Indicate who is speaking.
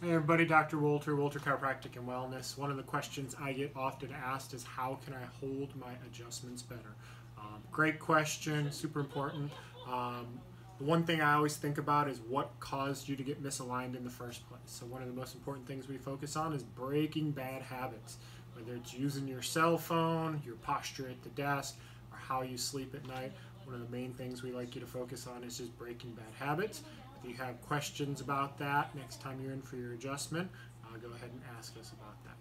Speaker 1: Hey everybody, Dr. Wolter, Wolter Chiropractic and Wellness. One of the questions I get often asked is how can I hold my adjustments better? Great question, super important. The one thing I always think about is what caused you to get misaligned in the first place. So one of the most important things we focus on is breaking bad habits, whether it's using your cell phone, your posture at the desk, or how you sleep at night. One of the main things we like you to focus on is just breaking bad habits. If you have questions about that next time you're in for your adjustment, go ahead and ask us about that.